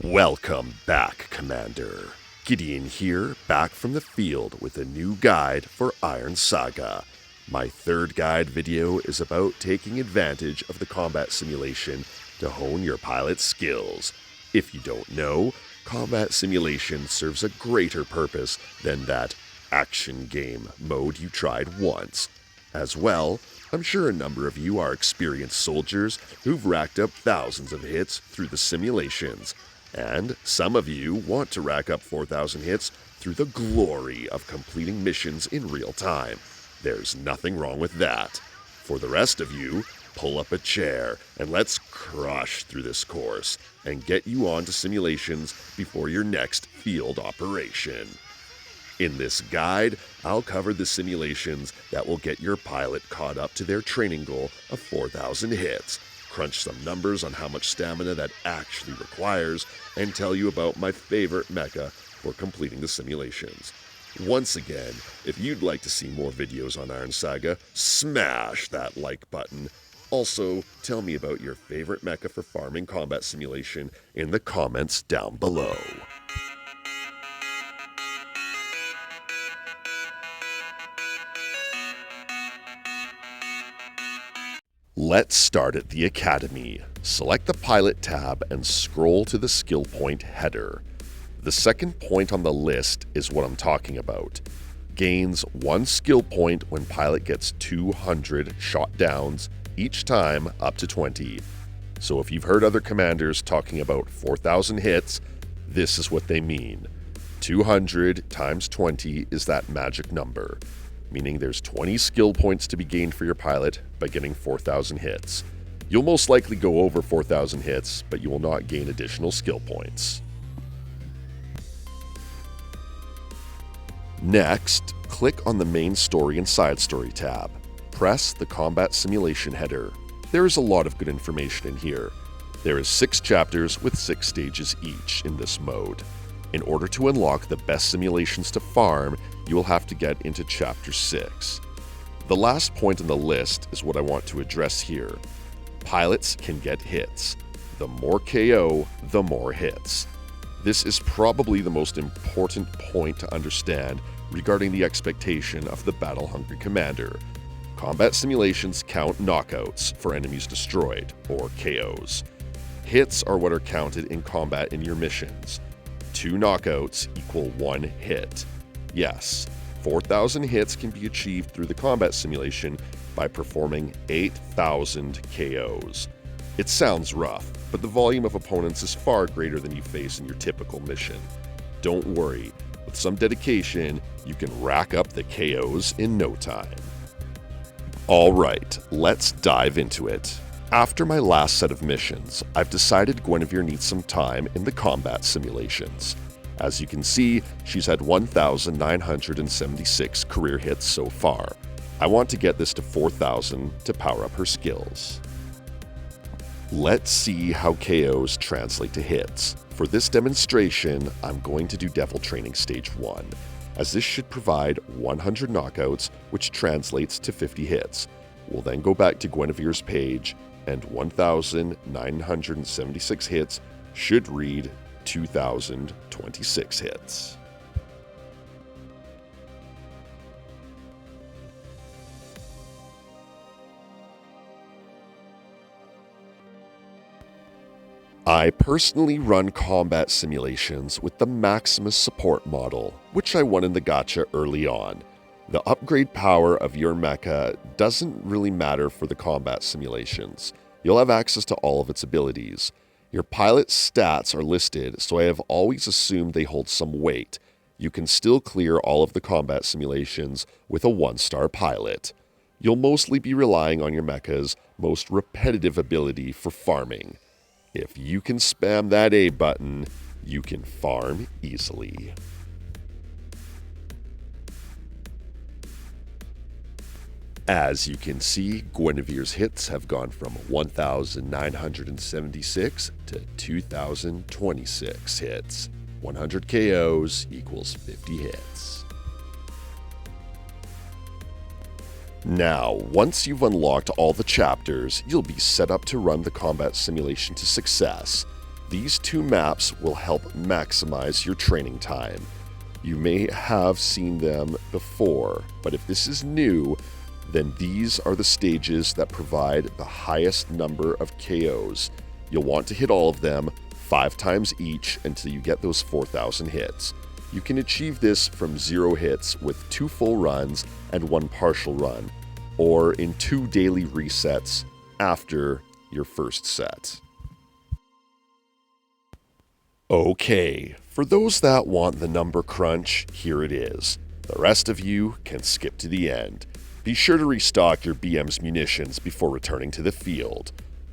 Welcome back, Commander. Gideon here, back from the field with a new guide for Ironsaga. My third guide video is about taking advantage of the combat simulation to hone your pilot's skills. If you don't know, combat simulation serves a greater purpose than that action game mode you tried once. As well, I'm sure a number of you are experienced soldiers who've racked up thousands of hits through the simulations. And some of you want to rack up 4,000 hits through the glory of completing missions in real time. There's nothing wrong with that. For the rest of you, pull up a chair and let's crush through this course and get you on to simulations before your next field operation. In this guide, I'll cover the simulations that will get your pilot caught up to their training goal of 4,000 hits, crunch some numbers on how much stamina that actually requires, and tell you about my favorite mecha for completing the simulations. Once again, if you'd like to see more videos on Ironsaga, smash that like button. Also, tell me about your favorite mecha for farming combat simulation in the comments down below. Let's start at the Academy. Select the Pilot tab and scroll to the skill point header. The second point on the list is what I'm talking about. Gains 1 skill point when Pilot gets 200 shot downs, each time up to 20. So if you've heard other commanders talking about 4,000 hits, this is what they mean. 200 times 20 is that magic number, meaning there's 20 skill points to be gained for your pilot by getting 4,000 hits. You'll most likely go over 4,000 hits, but you will not gain additional skill points. Next, click on the main story and side story tab. Press the combat simulation header. There is a lot of good information in here. There is 6 chapters with 6 stages each in this mode. In order to unlock the best simulations to farm, you will have to get into Chapter 6. The last point on the list is what I want to address here. Pilots can get hits. The more KO, the more hits. This is probably the most important point to understand regarding the expectation of the battle-hungry commander. Combat simulations count knockouts for enemies destroyed, or KOs. Hits are what are counted in combat in your missions. 2 knockouts equal 1 hit. Yes, 4,000 hits can be achieved through the combat simulation by performing 8,000 KOs. It sounds rough, but the volume of opponents is far greater than you face in your typical mission. Don't worry, with some dedication, you can rack up the KOs in no time. Alright, let's dive into it. After my last set of missions, I've decided Guinevere needs some time in the combat simulations. As you can see, she's had 1,976 career hits so far. I want to get this to 4,000 to power up her skills. Let's see how KOs translate to hits. For this demonstration, I'm going to do Devil Training Stage 1, as this should provide 100 knockouts, which translates to 50 hits. We'll then go back to Guinevere's page, and 1,976 hits should read 2,026 hits. I personally run combat simulations with the Maximus support model, which I won in the gacha early on. The upgrade power of your mecha doesn't really matter for the combat simulations. You'll have access to all of its abilities. Your pilot's stats are listed, so I have always assumed they hold some weight. You can still clear all of the combat simulations with a 1-star pilot. You'll mostly be relying on your mecha's most repetitive ability for farming. If you can spam that A button, you can farm easily. As you can see, Guinevere's hits have gone from 1,976 to 2,026 hits. 100 KOs equals 50 hits. Now, once you've unlocked all the chapters, you'll be set up to run the combat simulation to success. These two maps will help maximize your training time. You may have seen them before, but if this is new, then these are the stages that provide the highest number of KOs. You'll want to hit all of them 5 times each until you get those 4,000 hits. You can achieve this from 0 hits with 2 full runs and 1 partial run, or in 2 daily resets after your first set. Okay, for those that want the number crunch, here it is. The rest of you can skip to the end. Be sure to restock your BM's munitions before returning to the field.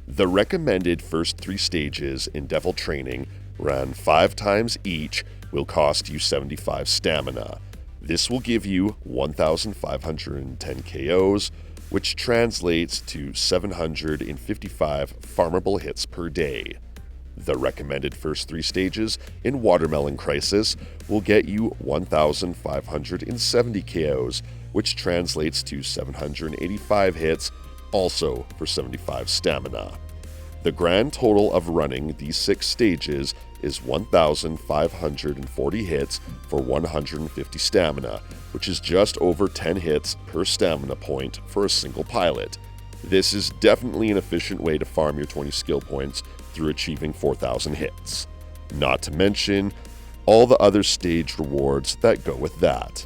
The recommended first 3 stages in Devil Training, run 5 times each, will cost you 75 stamina. This will give you 1,510 KOs, which translates to 755 farmable hits per day. The recommended first 3 stages in Watermelon Crisis will get you 1,570 KOs, which translates to 785 hits, also for 75 stamina. The grand total of running these 6 stages is 1,540 hits for 150 stamina, which is just over 10 hits per stamina point for a single pilot. This is definitely an efficient way to farm your 20 skill points through achieving 4,000 hits. Not to mention all the other stage rewards that go with that.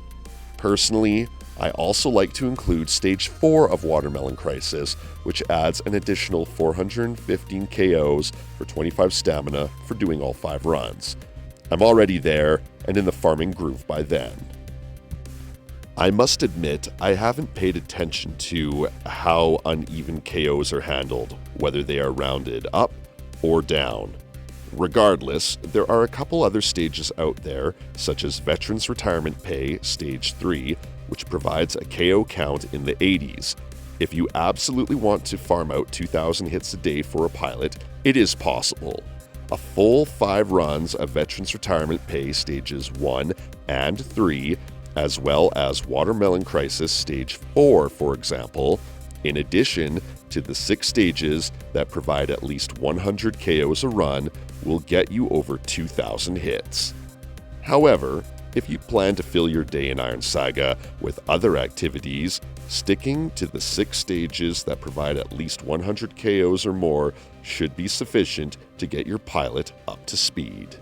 Personally, I also like to include Stage 4 of Watermelon Crisis, which adds an additional 415 KOs for 25 stamina for doing all 5 runs. I'm already there and in the farming groove by then. I must admit, I haven't paid attention to how uneven KOs are handled, whether they are rounded up or down. Regardless, there are a couple other stages out there, such as Veterans Retirement Pay Stage 3, which provides a KO count in the 80s. If you absolutely want to farm out 2,000 hits a day for a pilot, it is possible. A full 5 runs of Veterans Retirement Pay Stages 1 and 3, as well as Watermelon Crisis Stage 4, for example, in addition to the 6 stages that provide at least 100 KOs a run, will get you over 2,000 hits. However, if you plan to fill your day in Ironsaga with other activities, sticking to the 6 stages that provide at least 100 KOs or more should be sufficient to get your pilot up to speed.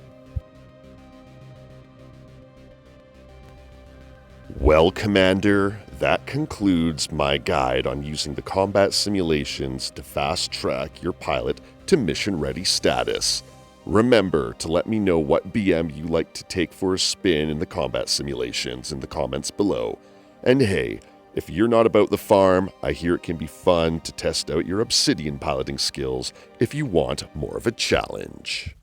Well, Commander, that concludes my guide on using the combat simulations to fast-track your pilot to mission-ready status. Remember to let me know what BM you like to take for a spin in the combat simulations in the comments below. And hey, if you're not about the farm, I hear it can be fun to test out your obsidian piloting skills if you want more of a challenge.